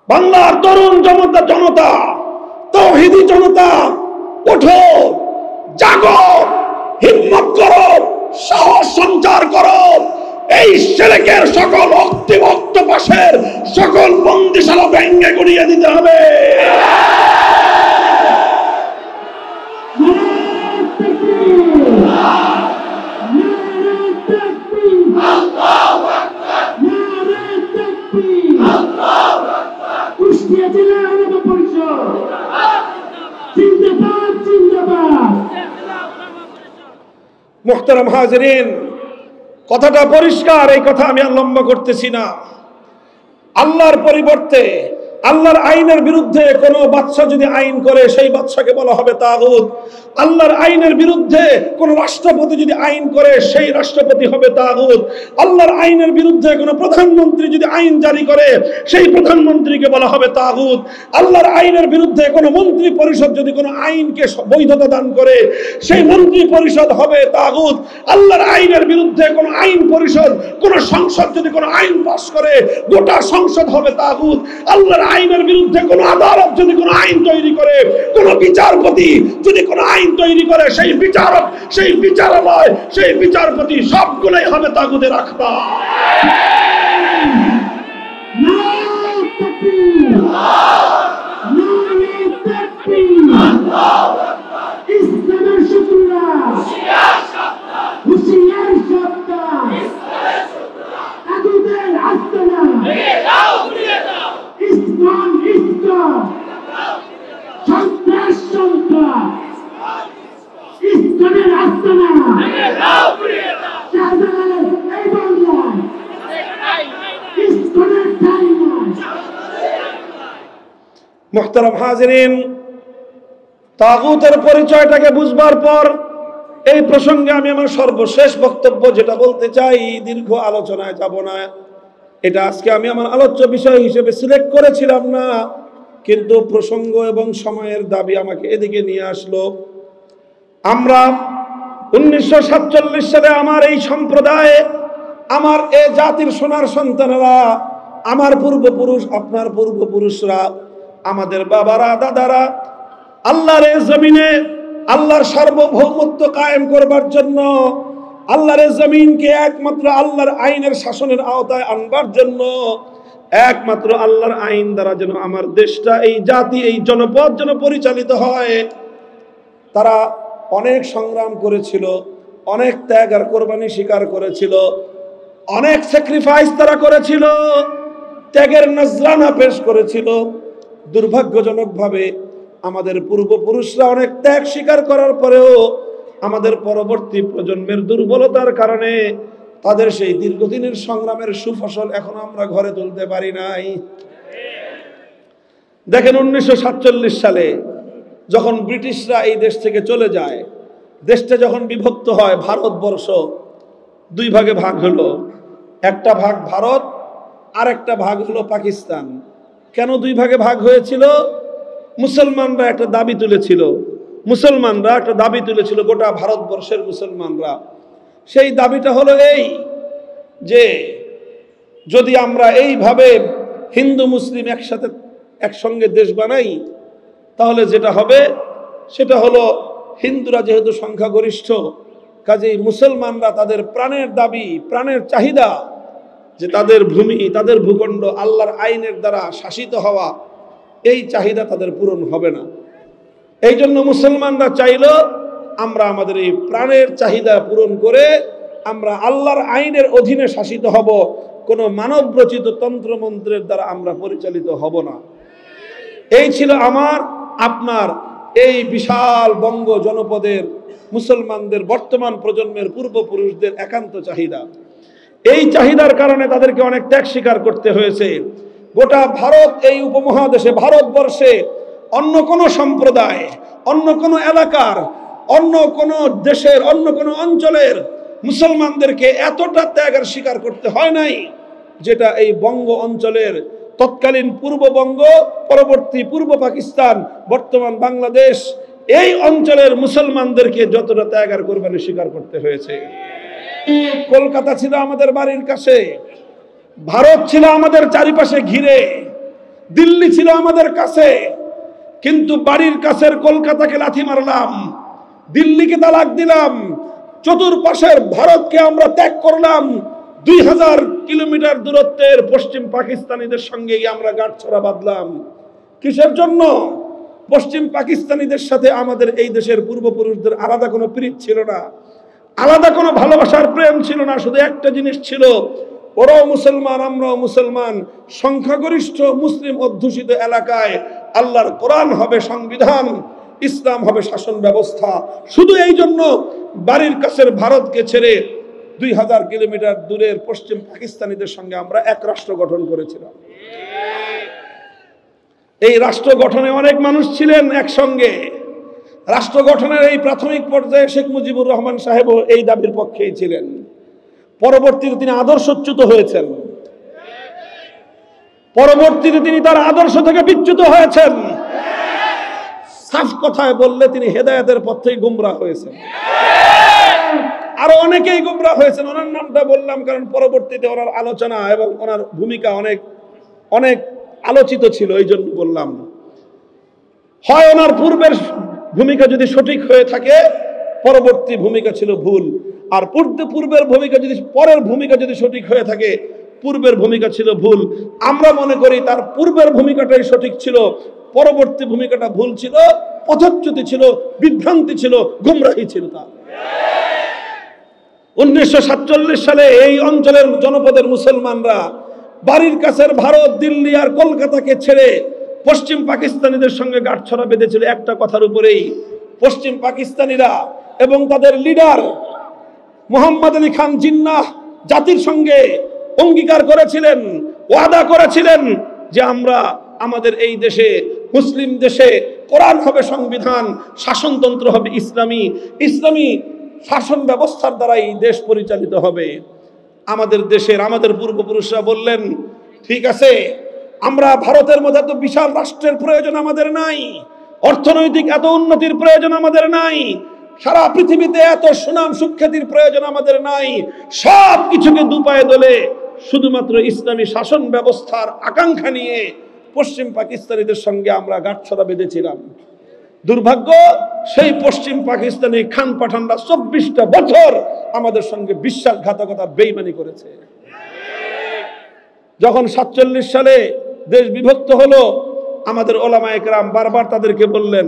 বাংলার তরুণ জনতা, তাওহীদি জনতা, ওঠো, জাগো, হিম্মত করো, সাহস সঞ্চার করো। এই শিরকের সকল অক্তিভক্ত পাশের সকল বন্দিশালা ভেঙে গুড়িয়ে দিতে হবে। মুহতারাম হাজিরিন, কথাটা পরিষ্কার, এই কথা আমি আর লম্বা করতেছি না। আল্লাহর পরিবর্তে আল্লাহর আইনের বিরুদ্ধে কোনো বাদশা যদি আইন করে সেই বাদশাকে বলা হবে তাগুত। আল্লাহর আইনের বিরুদ্ধে কোন রাষ্ট্রপতি যদি আইন করে সেই রাষ্ট্রপতি হবে তাগুত। আল্লাহর আইনের বিরুদ্ধে কোন প্রধানমন্ত্রী যদি আইন জারি করে সেই প্রধানমন্ত্রীকে বলা হবে তাগুত। আল্লাহর আইনের বিরুদ্ধে কোন মন্ত্রী পরিষদ যদি কোনো আইনকে বৈধতা দান করে সেই মন্ত্রী পরিষদ হবে তাগুত। আল্লাহর আইনের বিরুদ্ধে কোন আইন পরিষদ, কোন সংসদ যদি কোনো আইন পাশ করে গোটা সংসদ হবে তাগুত। আল্লাহর আইনের বিরুদ্ধে কোন আদালত যদি কোনো আইন তৈরি করে, কোন বিচারপতি যদি কোনো আইন তৈরি করে সেই বিচারক, সেই বিচারালয়, সেই বিচারপতি সবগুলোই হবে তাগুতের আখড়া। মুহতারাম হাজিরিন, তাগুতের পরিচয়টাকে বুঝবার পর এই প্রসঙ্গে আমি আমার সর্বশেষ বক্তব্য যেটা বলতে চাই, দীর্ঘ আলোচনায় যাব না, এটা আজকে আমি আমার আলোচ্য বিষয় হিসেবে সিলেক্ট করেছিলাম না, কিন্তু প্রসঙ্গ এবং সময়ের দাবি আমাকে এদিকে নিয়ে আসলো। আমরা 1947 সালে আমার এই সম্প্রদায়ে, আমার এই জাতির সোনার সন্তানেরা, আমার পূর্বপুরুষ, আপনার পূর্বপুরুষরা, আমাদের বাবারা, দাদারা আল্লাহর জমিনে আল্লাহর সার্বভৌমত্ব কায়েম করবার জন্য, আল্লাহর জমিনকে একমাত্র আল্লাহর আইনের শাসনের আওতায় আনবার জন্য, একমাত্র আল্লাহর আইন দ্বারা যেন আমার দেশটা, এই জাতি, এই জনপদ যেন পরিচালিত হয়, তারা অনেক সংগ্রাম করেছিল, অনেক ত্যাগ আর কোরবানি স্বীকার করেছিল, অনেক স্যাক্রিফাইস তারা করেছিল, ত্যাগের নজরানা পেশ করেছিল। দুর্ভাগ্যজনকভাবে আমাদের পূর্বপুরুষরা অনেক ত্যাগ স্বীকার করার পরেও আমাদের পরবর্তী প্রজন্মের দুর্বলতার কারণে তাদের সেই দীর্ঘদিনের সংগ্রামের সুফসল এখন আমরা ঘরে তুলতে পারি নাই। দেখেন 1947 সালে যখন ব্রিটিশরা এই দেশ থেকে চলে যায়, দেশটা যখন বিভক্ত হয়, ভারতবর্ষ দুই ভাগে ভাগ হলো, একটা ভাগ ভারত আর একটা ভাগ হলো পাকিস্তান। কেন দুই ভাগে ভাগ হয়েছিল? মুসলমানরা একটা দাবি তুলেছিল, গোটা ভারতবর্ষের মুসলমানরা। সেই দাবিটা হলো এই যে যদি আমরা এইভাবে হিন্দু মুসলিম একসঙ্গে দেশ বানাই, তাহলে যেটা হবে সেটা হলো হিন্দুরা যেহেতু সংখ্যাগরিষ্ঠ, কাজেই মুসলমানরা তাদের প্রাণের দাবি, প্রাণের চাহিদা, যে তাদের ভূমি, তাদের ভূখণ্ড আল্লাহর আইনের দ্বারা শাসিত হওয়া, এই চাহিদা তাদের পূরণ হবে না। এই জন্য মুসলমানরা চাইল আমরা আমাদের এই প্রাণের চাহিদা পূরণ করে আমরা আল্লাহর আইনের অধীনে শাসিত হব, কোনো মানব রচিত তন্ত্রমন্ত্রের দ্বারা আমরা পরিচালিত হব না। এই ছিল আমার, আপনার, এই বিশাল বঙ্গ জনপদের মুসলমানদের বর্তমান প্রজন্মের পূর্বপুরুষদের একান্ত চাহিদা। এই চাহিদার কারণে তাদেরকে অনেক ত্যাগ স্বীকার করতে হয়েছে। গোটা ভারত, এই উপমহাদেশে, ভারতবর্ষে অন্য কোনো সম্প্রদায়, অন্য কোনো এলাকার, অন্য কোনো দেশের, অন্য কোনো অঞ্চলের মুসলমানদেরকে এতটা ত্যাগ আর স্বীকার করতে হয় নাই যেটা এই বঙ্গ অঞ্চলের, তৎকালীন পূর্ববঙ্গ, পরবর্তী পূর্ব পাকিস্তান, বর্তমান বাংলাদেশ, এই অঞ্চলের মুসলমানদেরকে যতটা ত্যাগ আর কোরবানি স্বীকার করতে হয়েছে। কলকাতা ছিল আমাদের বাড়ির কাছে, ভারত ছিল আমাদের চারিপাশে ঘিরে, দিল্লি ছিল আমাদের কাছে, কিন্তু বাড়ির কাছের কলকাতাকে লাথি মারলাম, দিল্লিকে তালাক দিলাম, চতুর্পাশের ভারতকে আমরা ত্যাগ করলাম, 2000 কিলোমিটার দূরত্বের পশ্চিম পাকিস্তানিদের সঙ্গে আমরা গাঁটছড়া বাঁধলাম। কিসের জন্য? পশ্চিম পাকিস্তানিদের সাথে আমাদের এই দেশের পূর্বপুরুষদের আলাদা কোনো প্রীতি ছিল না, আলাদা কোনো ভালোবাসার প্রেম ছিল না। শুধু একটা জিনিস ছিল, ওরাও মুসলমান আমরাও মুসলমান, সংখ্যাগরিষ্ঠ মুসলিম অধ্যুষিত এলাকায় আল্লাহর কোরআন হবে সংবিধান, ইসলাম হবে শাসন ব্যবস্থা। শুধু এই জন্য বাড়ির কাছের ভারতকে ছেড়ে 2000 কিলোমিটার দূরের পশ্চিম পাকিস্তানিদের সঙ্গে আমরা এক রাষ্ট্র গঠন করেছিলাম। এই রাষ্ট্র গঠনে অনেক মানুষ ছিলেন একসঙ্গে। রাষ্ট্র গঠনের এই প্রাথমিক পর্যায়ে শেখ মুজিবুর রহমান সাহেবও এই দাবির পক্ষেই ছিলেন। পরবর্তীতে তিনি আদর্শচ্যুত হয়েছেন, পরবর্তীতে তিনি তার আদর্শ থেকে বিচ্যুত হয়েছেন। সাফ কথায় বললে তিনি হেদায়েতের পথ থেকে গুমরাহ হয়েছেন। আরো অনেকেই গুমরাহ হয়েছেন, ওনার নামটা বললাম কারণ পরবর্তীতে ওনার আলোচনা এবং ওনার ভূমিকা অনেক অনেক আলোচিত ছিল, এই জন্য বললাম। হয় ওনার পূর্বের ভূমিকা যদি সঠিক হয়ে থাকে, পরবর্তী ভূমিকা ছিল ভুল, আর পূর্বের ভূমিকা যদি পরের ভূমিকা যদি সঠিক হয়ে থাকে, পূর্বের ভূমিকা ছিল ভুল। আমরা মনে করি তার পূর্বের ভূমিকাটাই সঠিক ছিল, পরবর্তী ভূমিকাটা ভুল ছিল, পথচ্যুতি ছিল, বিভ্রান্তি ছিল, গুমরাহি ছিল। তার 1947 সালে এই অঞ্চলের জনপদের মুসলমানরা বাড়ির কাছের ভারত, দিল্লি আর কলকাতাকে ছেড়ে পশ্চিম পাকিস্তানিদের সঙ্গে গাঁটছড়া বেঁধেছিল একটা কথার উপরেই। পশ্চিম পাকিস্তানিরা এবং তাদের লিডার মোহাম্মদ আলী খান জিন্নাহ জাতির সঙ্গে অঙ্গীকার করেছিলেন, ওয়াদা করেছিলেন যে আমরা আমাদের এই দেশে, মুসলিম দেশে কোরআন হবে সংবিধান, শাসনতন্ত্র হবে ইসলামী, ইসলামী শাসন ব্যবস্থার দ্বারাই দেশ পরিচালিত হবে। আমাদের দেশের আমাদের পূর্বপুরুষরা বললেন, ঠিক আছে, আমরা ভারতের মধ্যে এত বিশাল রাষ্ট্রের প্রয়োজন আমাদের নাই, অর্থনৈতিক এত উন্নতির প্রয়োজন আমাদের নাই, সারা পৃথিবীতে এত সুনাম সুখ্যাতির প্রয়োজন আমাদের নাই, সব কিছুকে দুপায়ে দলে শুধুমাত্র ইসলামী শাসন ব্যবস্থার আকাঙ্ক্ষা নিয়ে পশ্চিম পাকিস্তানিদের সঙ্গে আমরা গাঁটছড়া বেঁধেছিলাম। দুর্ভাগ্য, সেই পশ্চিম পাকিস্তানি খান পাঠানরা 24টা বছর আমাদের সঙ্গে বিশ্বাসঘাতকতার বেইমানি করেছে। যখন 47 সালে দেশ বিভক্ত হলো, আমাদের ওলামায়ে কেরাম বারবার তাদেরকে বললেন,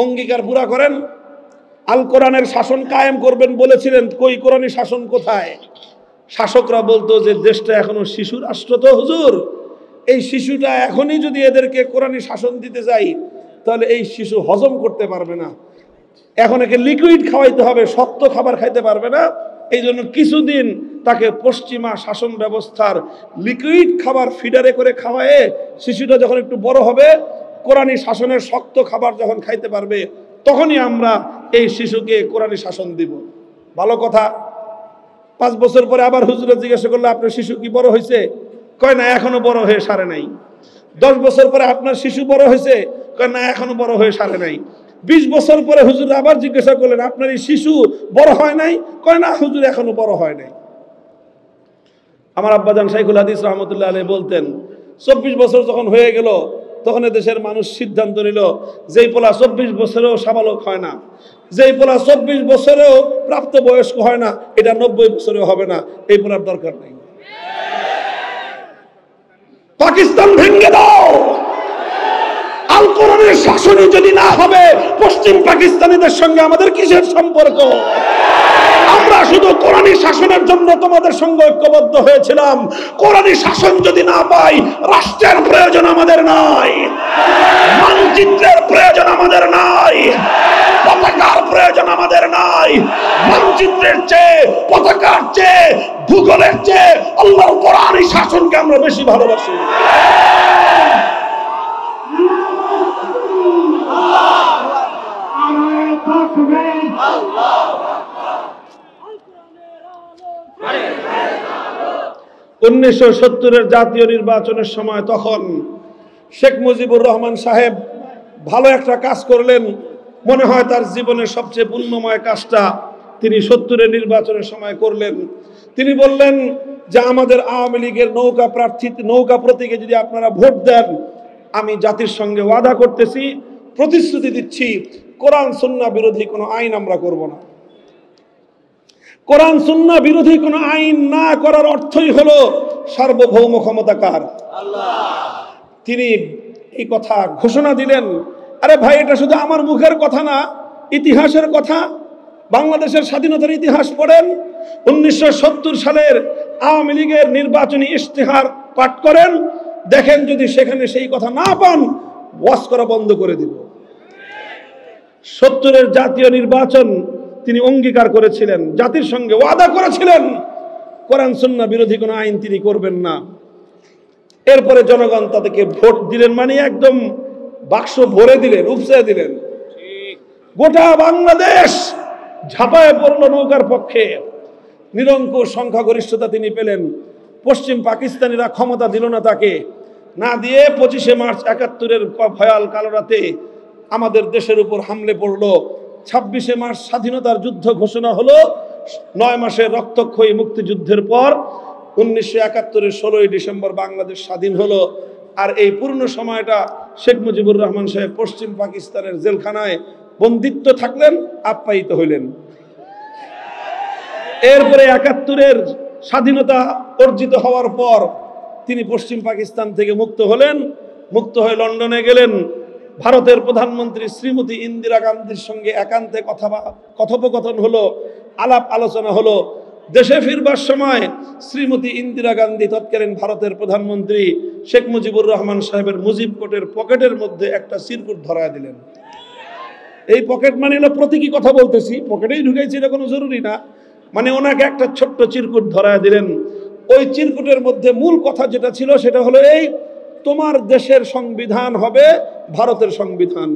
অঙ্গীকার পুরা করেন, আল কোরআনের শাসন কায়েম করবেন বলেছিলেন, কই কোরআনী শাসন কোথায়? শাসকরা বলতো যে দেশটা এখনো শিশু রাষ্ট্র, তো হুজুর এই শিশুটা এখনই যদি এদেরকে কোরআনী শাসন দিতে যাই তাহলে এই শিশু হজম করতে পারবে না, এখন একে লিকুইড খাওয়াইতে হবে, শক্ত খাবার খাইতে পারবে না, এই জন্য কিছুদিন তাকে পশ্চিমা শাসন ব্যবস্থার লিকুইড খাবার ফিডারে করে খাওয়ায়ে শিশুটা যখন একটু বড় হবে, কোরআনী শাসনের শক্ত খাবার যখন খাইতে পারবে, তখনই আমরা এই শিশুকে কোরআনী শাসন দিব। ভালো কথা। 5 বছর পরে আবার হুজুরে জিজ্ঞাসা করলো, আপনার শিশু কি বড় হয়েছে? কয় না, এখনো বড় হয়ে সারে নাই। 10 বছর পরে আপনার শিশু বড় হয়েছে? কয় না, এখনো বড় হয়ে সারে নাই। 20 বছর পরে হুজুর আবার জিজ্ঞাসা করলেন, আপনার এই শিশু বড় হয় নাই? কয় না, হুজুর এখনো বড় হয় নাই। আমার আব্বাজান শাইখুল হাদিস রহমতুল্লাহ আলাইহি বলতেন, 24 বছর যখন হয়ে গেল তখন দেশের মানুষ সিদ্ধান্ত নিল, যেই পোলা 24 বছরেও সাবালক হয় না, যেই পোলা 24 বছরেও প্রাপ্তবয়স্ক হয় না, এটা 90 বছরেও হবে না, এই পোলার দরকার নেই। পাকিস্তান ভেঙে দাও, আল কোরআনের শাসনই যদি না হবে, পশ্চিম পাকিস্তানিদের সঙ্গে আমাদের কিসের সম্পর্ক? আমরা শুধু কোরআনী শাসনের জন্য তোমাদের সঙ্গে ঐক্যবদ্ধ হয়েছিলাম। কোরআনী শাসন যদি না পাই, রাষ্ট্রের প্রয়োজন আমাদের নাই, মানচিত্রের প্রয়োজন আমাদের নাই, পতাকার প্রয়োজন আমাদের নাই। মানচিত্রের চেয়ে, পতাকার চেয়ে, ভূগোলের চেয়ে আল্লাহর কোরআনী শাসনকে আমরা বেশি ভালোবাসি। আল্লাহ 1970-এর জাতীয় নির্বাচনের সময় তখন শেখ মুজিবুর রহমান সাহেব ভালো একটা কাজ করলেন, মনে হয় তার জীবনের সবচেয়ে পুণ্যময় কাজটা তিনি 70-এর নির্বাচনের সময় করলেন। তিনি বললেন যে আমাদের আওয়ামী লীগের নৌকা প্রতীকে যদি আপনারা ভোট দেন, আমি জাতির সঙ্গে ওয়াদা করতেছি, প্রতিশ্রুতি দিচ্ছি, কোরআন সুন্নাহ বিরোধী কোনো আইন আমরা করব না। কোরআন সুন্নাহ বিরোধী কোনো আইন না করার অর্থই হলো সার্বভৌম ক্ষমতা কার? আল্লাহ। তিনি এই কথা ঘোষণা দিলেন। আরে ভাই, এটা শুধু আমার মুখের কথা না, ইতিহাসের কথা। বাংলাদেশের স্বাধীনতার ইতিহাস পড়েন। 1970 সালের আওয়ামী লীগের নির্বাচনী ইশতেহার পাঠ করেন, দেখেন যদি সেখানে সেই কথা না পান, ওয়াজ করা বন্ধ করে দিব। 70-এর জাতীয় নির্বাচন তিনি অঙ্গীকার করেছিলেন, জাতির সঙ্গে ওয়াদা করেছিলেন কোরআন সুন্নাহ বিরোধী কোনো আইন তিনি করবেন না। এরপরে জনগণ তাদেরকে ভোট দিলেন, মানে একদম বাক্স ভরে দিলেন, উপচে দিলেন। গোটা বাংলাদেশ ঝাঁপায় পড়ল নৌকার পক্ষে। নিরঙ্কুশ সংখ্যাগরিষ্ঠতা তিনি পেলেন। পশ্চিম পাকিস্তানিরা ক্ষমতা দিল না তাকে, না দিয়ে 25শে মার্চ 71-এর ভয়াল কালো রাতে আমাদের দেশের উপর হামলে পড়লো। 26শে মার্চ স্বাধীনতার যুদ্ধ ঘোষণা হলো। 9 মাসের রক্তক্ষয়ী মুক্তিযুদ্ধের পর 1971-এর 16ই ডিসেম্বর বাংলাদেশ স্বাধীন হলো। আর এই পূর্ণ সময়টা শেখ মুজিবুর রহমান সাহেব পশ্চিম পাকিস্তানের জেলখানায় বন্দিত্ব থাকলেন, আপ্যায়িত হইলেন। এরপরে 71-এর স্বাধীনতা অর্জিত হওয়ার পর তিনি পশ্চিম পাকিস্তান থেকে মুক্ত হলেন। মুক্ত হয়ে লন্ডনে গেলেন। ভারতের প্রধানমন্ত্রী শ্রীমতী ইন্দিরা গান্ধীর সঙ্গে একান্তে কথোপকথন হলো, আলাপ আলোচনা হলো। দেশে ফিরবার সময় শ্রীমতী ইন্দিরা গান্ধী তৎকালীন ভারতের প্রধানমন্ত্রী শেখ মুজিবুর রহমান সাহেবের মুজিব কোটের পকেটের মধ্যে একটা চিরকুট ধরায় দিলেন। এই পকেট মানে হলো প্রতীকী কথা বলতেছি, পকেটেই ঢুকাইছি এটা কোনো জরুরি না, মানে ওনাকে একটা ছোট্ট চিরকুট ধরায় দিলেন। ওই চিরকুটের মধ্যে মূল কথা যেটা ছিল সেটা হলো এই, তোমার দেশের সংবিধান হবে ভারতের সংবিধান।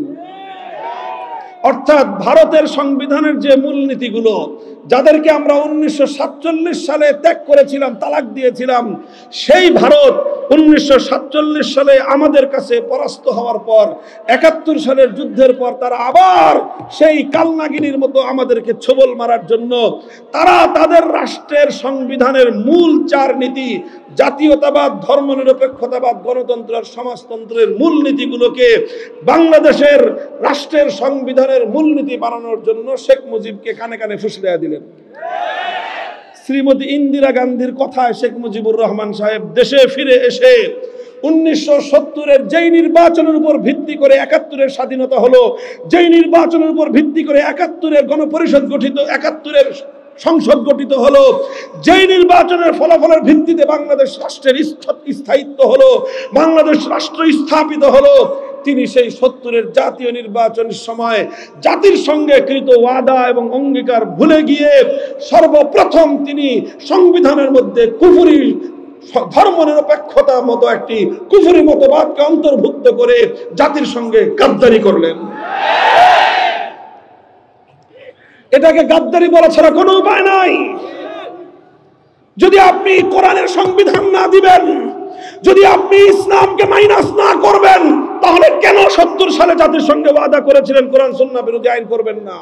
অর্থাৎ ভারতের সংবিধানের যে মূলনীতিগুলো, যাদেরকে আমরা 1947 সালে ত্যাগ করেছিলাম, তালাক দিয়েছিলাম, সেই ভারত 1947 সালে আমাদের কাছে পরাস্ত হওয়ার পর 71 সালের যুদ্ধের পর তারা আবার সেই কালনাগিনীর মতো আমাদেরকে ছোবল মারার জন্য তারা তাদের রাষ্ট্রের সংবিধানের মূল 4 নীতি, জাতীয়তাবাদ, ধর্মনিরপেক্ষতাবাদ, গণতন্ত্র আর সমাজতন্ত্রের মূলনীতিগুলোকে বাংলাদেশের রাষ্ট্রের সংবিধানের মূলনীতি বানানোর জন্য শেখ মুজিবকে কানে কানে ফুসলিয়ে দিলেন। শ্রীমতী ইন্দিরা গান্ধীর কথায় শেখ মুজিবুর রহমান সাহেব দেশে ফিরে এসে 1970-এর যেই নির্বাচনের উপর ভিত্তি করে 71-এর স্বাধীনতা হলো, যেই নির্বাচনের উপর ভিত্তি করে 71-এর গণপরিষদ গঠিত, 71-এর সংসদ গঠিত হলো, যেই নির্বাচনের ফলাফলের ভিত্তিতে বাংলাদেশ রাষ্ট্রের স্থায়িত্ব হলো, বাংলাদেশ রাষ্ট্র স্থাপিত হলো, তিনি সেই 70-এর জাতীয় নির্বাচনের সময় জাতির সঙ্গে কৃত ওয়াদা এবং অঙ্গীকার ভুলে গিয়ে সর্বপ্রথম তিনি সংবিধানের মধ্যে কুফরি ধর্মনিরপেক্ষতা মতো একটি কুফরি মতবাদকে অন্তর্ভুক্ত করে জাতির সঙ্গে গাদ্দারি করলেন। এটাকে গাদ্দারি বলা ছাড়া কোনো উপায় নাই। যদি আপনি কোরআনের সংবিধান না দিবেন, যদি আপনি ইসলামকে মাইনাস না করবেন, তাহলে কেন 70 সালে জাতির সঙ্গে ওয়াদা করেছিলেন কোরআন সুন্নাহ বিরোধী আইন করবেন না?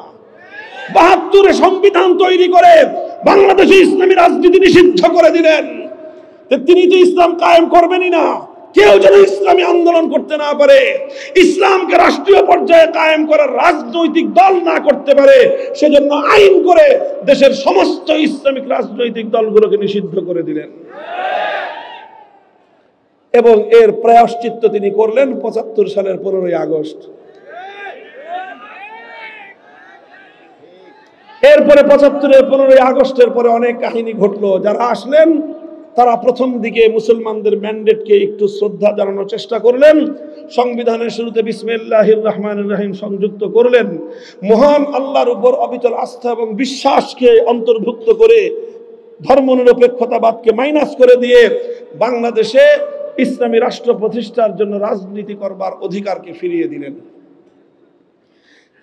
72-এ সংবিধান তৈরি করে বাংলাদেশে ইসলামী রাজনীতি নিষিদ্ধ করে দিলেন। তিনি তো ইসলাম কায়েম করবেনই না। কেউ যেন ইসলামী আন্দোলন করতে না পারে, ইসলামকে রাষ্ট্রীয় পর্যায়ে কায়েম করার রাজনৈতিক দল না করতে পারে, সেজন্য আইন করে দেশের সমস্ত ইসলামিক রাজনৈতিক দলগুলোকে নিষিদ্ধ করে দিলেন। এবং এর প্রায়শ্চিত্ত তিনি করলেন 75 সালের 15ই আগস্ট। এরপরে 75-এর 15ই আগস্টের পরে অনেক কাহিনী ঘটলো। যারা আসলেন তারা প্রথম দিকে মুসলমানদের ম্যান্ডেটকে একটু শ্রদ্ধা জানানোর চেষ্টা করলেন। সংবিধানের শুরুতে বিসমিল্লাহির রহমানির রহিম সংযুক্ত করলেন। মহান আল্লাহর উপর অবিচল আস্থা এবং বিশ্বাসকে অন্তর্ভুক্ত করে ধর্মনিরপেক্ষতাবাদকে মাইনাস করে দিয়ে বাংলাদেশে ইসলামী রাষ্ট্র প্রতিষ্ঠার জন্য রাজনীতি করবার অধিকারকে ফিরিয়ে দিলেন।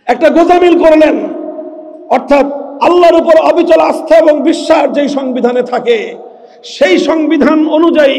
একটা গোজামিল করলেন, অর্থাৎ আল্লাহর উপর অবিচল আস্থা এবং বিশ্বাস যেই সংবিধানে থাকে, সেই সংবিধান অনুযায়ী